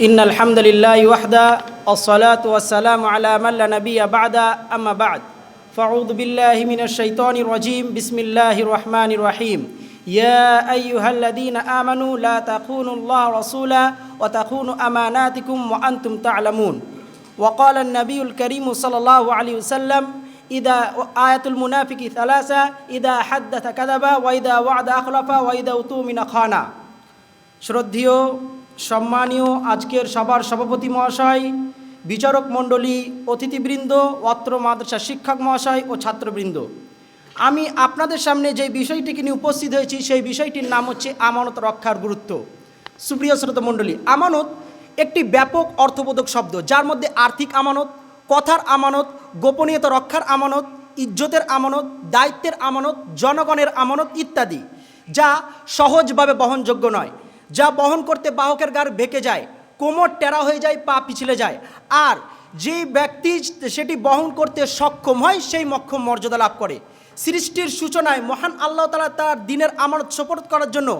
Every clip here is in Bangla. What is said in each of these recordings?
ইন্নাল হামদুলিল্লাহি ওয়াহদা আসসালাতু ওয়াসসালামু আলা মান লা নাবিয়্যা বা'দা আম্মা বা'দ ফাআউযু বিল্লাহি মিনাশ শাইতানির রাজীম বিসমিল্লাহির রহমানির রহিম ইয়া আইয়ুহাল্লাযীনা আমানু লা তাখুনুল্লাহা রাসূলা ওয়া তাখুনু আমানাতিকুম ওয়া আনতুম তা'লামুন ওয়া ক্বালা আন-নাবিয়ুল কারীম সাল্লাল্লাহু আলাইহি ওয়াসাল্লাম ইদা আয়াতুল মুনাফিকি সালাসা ইদা হাদ্দাথা কাযাবা ওয়া ইদা ওয়া'দা আখলাফা ওয়া ইদা উতুমিনা খানা। শ্রদ্ধেয় সম্মানীয় আজকের সবার সভাপতি মহাশয়, বিচারক মণ্ডলী, অতিথিবৃন্দ, অত্র মাদ্রাসা শিক্ষক মহাশয় ও ছাত্রবৃন্দ, আমি আপনাদের সামনে যে বিষয়টিকে নিয়ে উপস্থিত হয়েছি সেই বিষয়টির নাম হচ্ছে আমানত রক্ষার গুরুত্ব। সুপ্রিয় শ্রোতা মণ্ডলী, আমানত একটি ব্যাপক অর্থবোধক শব্দ, যার মধ্যে আর্থিক আমানত, কথার আমানত, গোপনীয়তা রক্ষার আমানত, ইজ্জতের আমানত, দায়িত্বের আমানত, জনগণের আমানত ইত্যাদি, যা সহজভাবে বহনযোগ্য নয়, যা বহন করতে বাহকের গাড় বেঁকে যায়, কোমর টেরা হয়ে যায়, পা পিছলে যায়। আর যে ব্যক্তি সেটি বহন করতে সক্ষম হয় সেই মক্ষম মর্যাদা লাভ করে। সৃষ্টির সূচনায় মহান আল্লাহ তাআলা তার দিনের আমানত সুপর্দ করার জন্য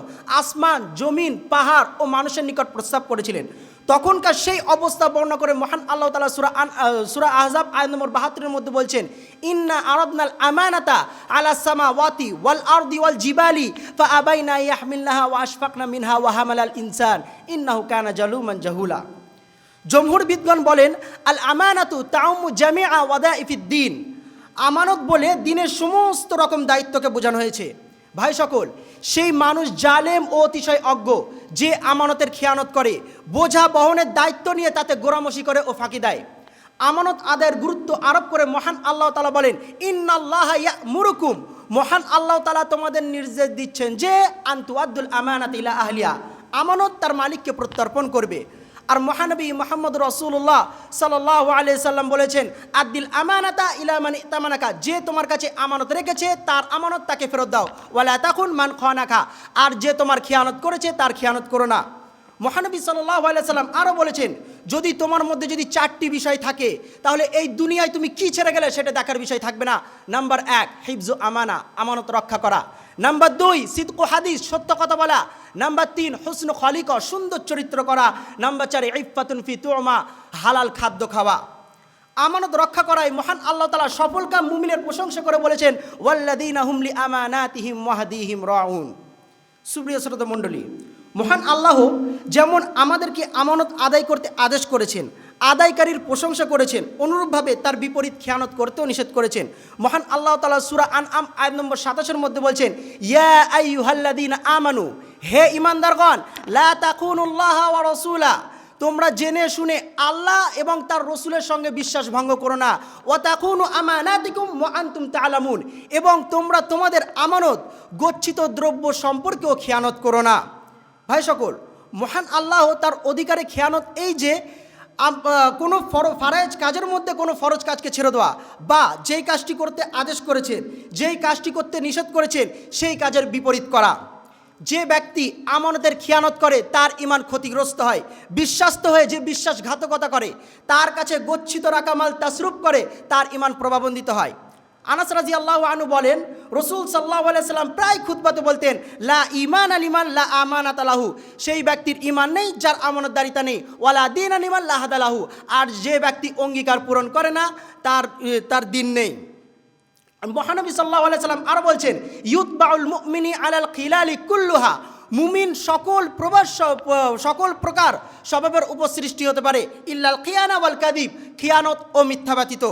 আসমান, জমিন, পাহাড় ও মানুষের নিকট প্রস্তাব করেছিলেন। তখনকার সেই অবস্থা বর্ণনা করে মহান আল্লাহ তাআলা সূরা আহজাব আয়াত নম্বর ৭২ এর মধ্যে বলছেন, ইন্না আরাদনাল আমানাতা আলা সামাওয়াতি ওয়াল আরদি ওয়াল জিবালি ফাআবাইনা ইয়াহমিলনাহা ওয়া আশফাকনা মিনহা ওয়া হামালাল ইনসান ইন্নাহু কানা জালুমান জাহুলা। জমহুরবিদগণ বলেন, আল আমানাতু তাউমু জামিআ ওয়াদাইফিদ দ্বীন। আমানত বলে দিনের সমস্ত রকম দায়িত্বকে বোঝানো হয়েছে। ভাই সকল, সেই মানুষ জালেম ও অতিশয় অজ্ঞ যে আমানতের খেয়ানত করে, বোঝা বহনের দায়িত্ব নিয়ে তাতে গোরামশি করে ও ফাঁকি দেয়। আমানত আদায়ের গুরুত্ব আরোপ করে মহান আল্লাহ তাআলা বলেন, ইন্নাল্লাহা ইয়া'মুরুকুম, মহান আল্লাহ তাআলা তোমাদের নির্দেশ দিচ্ছেন যে আনতুআদ্দুল আমানাতি ইলা আহলিহা, আমানত তার মালিককে প্রত্যর্পণ করবে। আর মহানবী মুহাম্মদ রাসূলুল্লাহ সাল্লাল্লাহু আলাইহি সাল্লাম বলেছেন, আদ্দিল আমানাতা ইলা মান ইতামানাকা, যে তোমার কাছে আমানত রেখেছে তার আমানত তাকে ফেরত দাও। ওয়ালা তাকুন মান খানাকা, আর যে তোমার খেয়ানত করেছে তার খেয়ানত করো না। মহানবী সাল্লাল্লাহু আলাইহি সাল্লাম আরও বলেছেন, যদি তোমার মধ্যে যদি 4টি বিষয় থাকে তাহলে এই দুনিয়ায় তুমি কি ছেড়ে গেলে সেটা দেখার বিষয় থাকবে না। নাম্বার 1 হিফজু আমানা, আমানত রক্ষা করা। নাম্বার 2 সিদকু হাদিস, সত্য কথা বলা। নাম্বার 3 হুসনু খলিক, সুন্দর চরিত্র করা। নাম্বার 4 ইফফাতুন ফি তুমা, হালাল খাদ্য খাওয়া। আমানত রক্ষা করায় মহান আল্লাহ তাআলা সফলকাম মুমিনের প্রশংসা করে বলেছেন, ওয়াল্লাযীনা হুম লিআমানাতিহিম ওয়াহদিহিম রাউন। সুপ্রিয় শ্রোতা মণ্ডলী, মহান আল্লাহ যেমন আমাদেরকে আমানত আদায় করতে আদেশ করেছেন, আদায়কারীর প্রশংসা করেছেন, অনুরূপভাবে তার বিপরীত খেয়ানত করতেও নিষেধ করেছেন। মহান আল্লাহ তাআলা সূরা আনআম আয়াত নম্বর ২৭ মধ্যে বলছেন, ইয়া আইয়ুহাল্লাযীনা আমানু, হে ঈমানদারগণ, লা তাকুনুল্লাহা ওয়া রাসূলা, তোমরা জেনে শুনে আল্লাহ এবং তার রসুলের সঙ্গে বিশ্বাস ভঙ্গ করো না। ওয়া তাকুনু আমানাতিকুম ওয়া আনতুম তা'লামুন, এবং তোমরা তোমাদের আমানত গচ্ছিত দ্রব্য সম্পর্কেও খেয়ানত করো না। ভাই সকল, মহান আল্লাহ তার অধিকারে খেয়ানত এই যে কোনো ফরজ কাজের মধ্যে কোনো ফরজ কাজকে ছেড়ে দেওয়া, বা যেই কাজটি করতে আদেশ করেছেন, যেই কাজটি করতে নিষেধ করেছেন সেই কাজের বিপরীত করা। যে ব্যক্তি আমানতের খেয়ানত করে তার ঈমান ক্ষতিগ্রস্ত হয়। বিশ্বাস্ত হয়ে যে বিশ্বাসঘাতকতা করে, তার কাছে গচ্ছিত রাখা মাল তাসরুফ করে, তার ঈমান প্রভাবান্বিত হয়। আনাস রাদিয়াল্লাহু আনহু বলেন, রাসূল সাল্লাল্লাহু আলাইহি সাল্লাম প্রায় খুতবাতে বলতেন, লা ঈমানা লিমান লা আমানাতা লাহু, সেই ব্যক্তির ঈমান নেই যার আমানতদারিতা নেই। ওয়ালা দীনা লিমান লা হাদা লাহু, আর যে ব্যক্তি অঙ্গীকার পূরণ করে না তার দিন নেই। মহানবী সাল্লাল্লাহু আলাইহি সাল্লাম আরও বলছেন, ইউতবাউল মুমিনি আলাল খিলালি কুল্লুহা, মুমিন সকল প্রকার স্বভাবের উপর সৃষ্টি হতে পারে, ইল্লাল খিয়ানা ওয়াল কাযিব, খিয়ানত ও মিথ্যা ব্যতীত।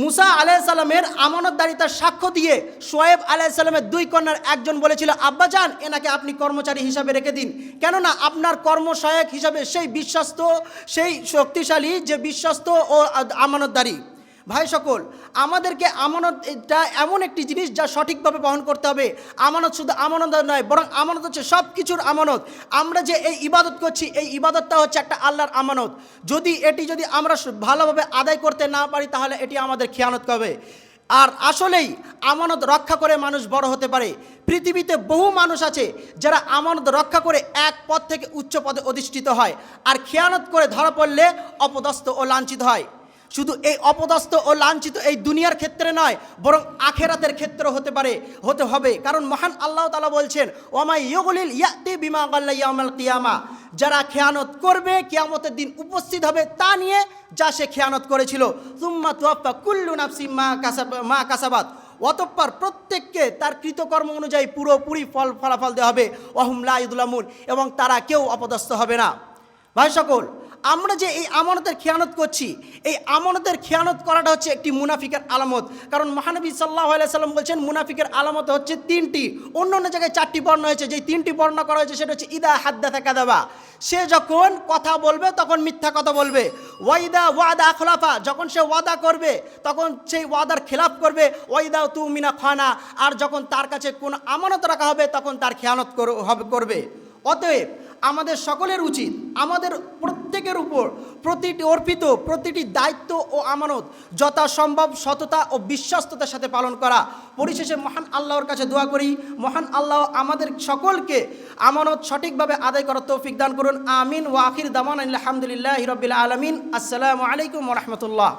মুসা আলাইহিস সালামের আমানতদারিতার সাক্ষ্য দিয়ে শোয়েব আলাইহিস সালামের 2 কন্যার একজন বলেছিল, আব্বাজান, এনাকে আপনি কর্মচারী হিসাবে রেখে দিন, কেননা আপনার কর্মসহায়ক হিসাবে সেই বিশ্বস্ত, সেই শক্তিশালী যে বিশ্বস্ত ও আমানতদারি। ভাই সকল, আমাদেরকে আমানত এটা এমন একটি জিনিস যা সঠিকভাবে বহন করতে হবে। আমানত শুধু আমানত নয়, বরং আমানত হচ্ছে সব কিছুর আমানত। আমরা যে এই ইবাদত করছি, এই ইবাদতটা হচ্ছে একটা আল্লাহর আমানত। এটি যদি আমরা ভালোভাবে আদায় করতে না পারি তাহলে এটি আমাদের খেয়ানত হবে। আর আসলেই আমানত রক্ষা করে মানুষ বড় হতে পারে। পৃথিবীতে বহু মানুষ আছে যারা আমানত রক্ষা করে এক পদ থেকে উচ্চ পদে অধিষ্ঠিত হয়, আর খেয়ানত করে ধরা পড়লে অপদস্থ ও লাঞ্ছিত হয়। শুধু এই অপদস্থ ও লাঞ্ছিত এই দুনিয়ার ক্ষেত্রে নয়, বরং আখেরাতের ক্ষেত্রে হতে হবে। কারণ মহান আল্লাহ তাআলা বলছেন, ওয়ামাই ইয়ুগলিল ইয়াতি বিমা গাল্লা ইয়াউমাল কিয়ামা, যারা খেয়ানত করবে কিয়ামতের দিন উপস্থিত হবে তা নিয়ে যা সে খেয়ানত করেছিল। সুম্মা তুওয়াফা কুল্লু নাফসিম মা কাসাবাত, অতঃপর প্রত্যেককে তার কৃতকর্ম অনুযায়ী পুরোপুরি ফলাফল দেওয়া হবে। ওয়াহুম লা ইউযলামুন, এবং তারা কেউ অপদস্থ হবে না। ভাই সকল, আমরা যে এই আমানতের খেয়ানত করছি, এই আমানতের খেয়ানত করাটা হচ্ছে একটি মুনাফিকের আলামত। কারণ মহানবী সাল্লাল্লাহু আলাইহি সাল্লাম বলছেন মুনাফিকের আলামত হচ্ছে তিনটি, অন্য অন্য জায়গায় চারটি বর্ণনা হয়েছে, যেই তিনটি বর্ণনা করা হয়েছে সেটা হচ্ছে ইদা হাদ্দাথা কাযাবা, সে যখন কথা বলবে তখন মিথ্যা কথা বলবে। ওয়াইদা ওয়াদা আখলাফা, যখন সে ওয়াদা করবে তখন সেই ওয়াদার খেলাফ করবে। ওয়াইদা তুমিনা খানা, আর যখন তার কাছে কোনো আমানত রাখা হবে তখন তার খেয়ানত করবে। অতএব আমাদের সকলের উচিত আমাদের প্রত্যেকের উপর প্রতিটি দায়িত্ব ও আমানত যথাসম্ভব সততা ও বিশ্বস্ততার সাথে পালন করা। পরিশেষে মহান আল্লাহর কাছে দোয়া করি, মহান আল্লাহ আমাদের সকলকে আমানত সঠিকভাবে আদায় করার তৌফিক দান করুন। আমিন। ওয়া আখির দাওয়ানা আলহামদুলিল্লাহি রাব্বিল আলামিন। আসসালামু আলাইকুম ওয়া রাহমাতুল্লাহ।